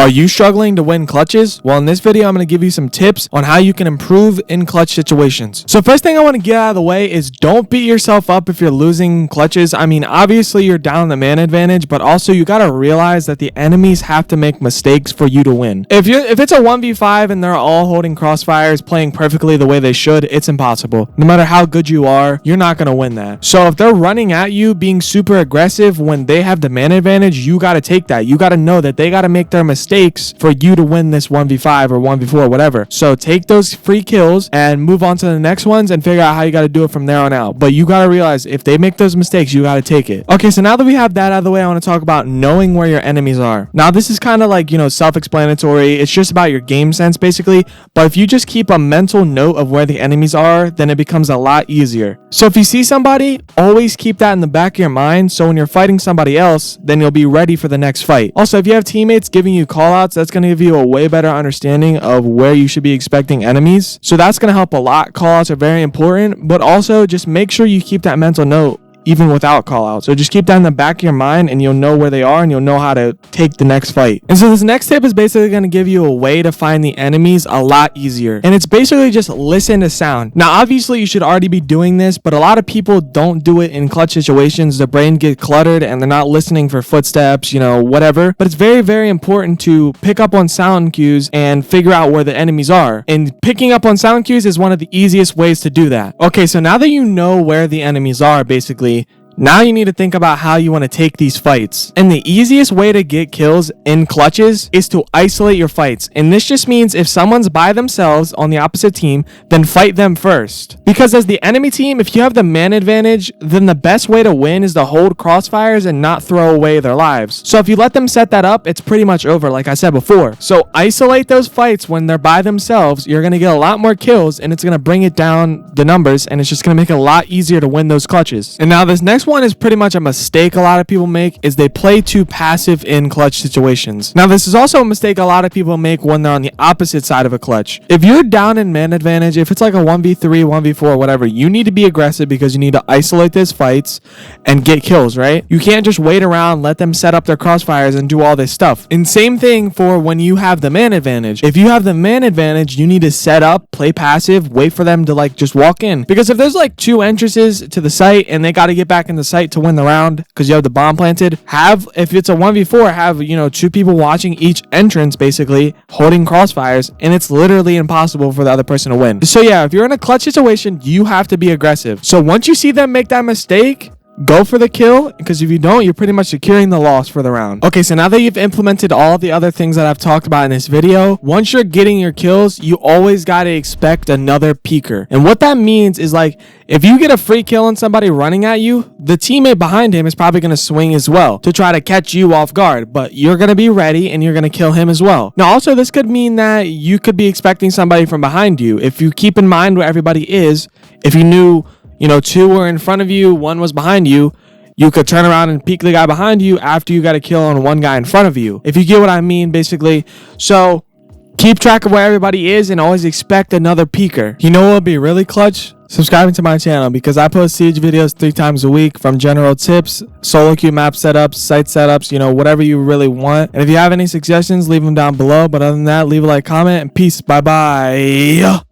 Are you struggling to win clutches? Well, in this video, I'm going to give you some tips on how you can improve in clutch situations. So first thing I want to get out of the way is don't beat yourself up if you're losing clutches. I mean, obviously you're down the man advantage, but also you got to realize that the enemies have to make mistakes for you to win. If it's a 1v5 and they're all holding crossfires, playing perfectly the way they should, it's impossible. No matter how good you are, you're not going to win that. So if they're running at you, being super aggressive when they have the man advantage, you got to take that. You got to know that they got to make their mistakes for you to win this 1v5 or 1v4, whatever. So take those free kills and move on to the next ones and figure out how you got to do it from there on out. But you got to realize if they make those mistakes, you got to take it. Okay, so now that we have that out of the way, I want to talk about knowing where your enemies are. Now, this is kind of like, self-explanatory. It's just about your game sense, basically. But if you just keep a mental note of where the enemies are, then it becomes a lot easier. So if you see somebody, always keep that in the back of your mind. So when you're fighting somebody else, then you'll be ready for the next fight. Also, if you have teammates giving you callouts, that's going to give you a way better understanding of where you should be expecting enemies. So that's going to help a lot. Callouts are very important, but also just make sure you keep that mental note even without callouts. So just keep that in the back of your mind and you'll know where they are and you'll know how to take the next fight. And so this next tip is basically going to give you a way to find the enemies a lot easier. And it's basically just listen to sound. Now, obviously you should already be doing this, but a lot of people don't do it in clutch situations. Their brain gets cluttered and they're not listening for footsteps, whatever. But it's very, very important to pick up on sound cues and figure out where the enemies are. And picking up on sound cues is one of the easiest ways to do that. Okay, so now that you know where the enemies are, basically, now you need to think about how you want to take these fights. And the easiest way to get kills in clutches is to isolate your fights. And this just means if someone's by themselves on the opposite team, then fight them first. Because as the enemy team, if you have the man advantage, then the best way to win is to hold crossfires and not throw away their lives. So if you let them set that up, it's pretty much over, like I said before. So isolate those fights when they're by themselves. You're going to get a lot more kills and it's going to bring it down the numbers and it's just going to make it a lot easier to win those clutches. And now this next one is pretty much a mistake a lot of people make is they play too passive in clutch situations. Now this is also a mistake a lot of people make when they're on the opposite side of a clutch. If you're down in man advantage, if it's like a 1v3, 1v4, whatever, you need to be aggressive because you need to isolate those fights and get kills, right? You can't just wait around, let them set up their crossfires and do all this stuff. And same thing for when you have the man advantage. If you have the man advantage, you need to set up, play passive, wait for them to just walk in. Because if there's two entrances to the site and they got to get back in the site to win the round because you have the bomb planted, if it's a 1v4, have two people watching each entrance basically holding crossfires, and it's literally impossible for the other person to win. So yeah, if you're in a clutch situation, you have to be aggressive. So once you see them make that mistake, go for the kill, because if you don't, you're pretty much securing the loss for the round. Okay, so now that you've implemented all the other things that I've talked about in this video, once you're getting your kills, you always got to expect another peeker. And what that means is if you get a free kill on somebody running at you, the teammate behind him is probably going to swing as well to try to catch you off guard, but you're going to be ready and you're going to kill him as well. Now, also, this could mean that you could be expecting somebody from behind you. If you keep in mind where everybody is, if you knew two were in front of you, one was behind you, you could turn around and peek the guy behind you after you got a kill on one guy in front of you. If you get what I mean, basically. So keep track of where everybody is and always expect another peeker. You know what would be really clutch? Subscribing to my channel, because I post Siege videos 3 times a week, from general tips, solo queue map setups, site setups, whatever you really want. And if you have any suggestions, leave them down below. But other than that, leave a like, comment, and peace. Bye-bye.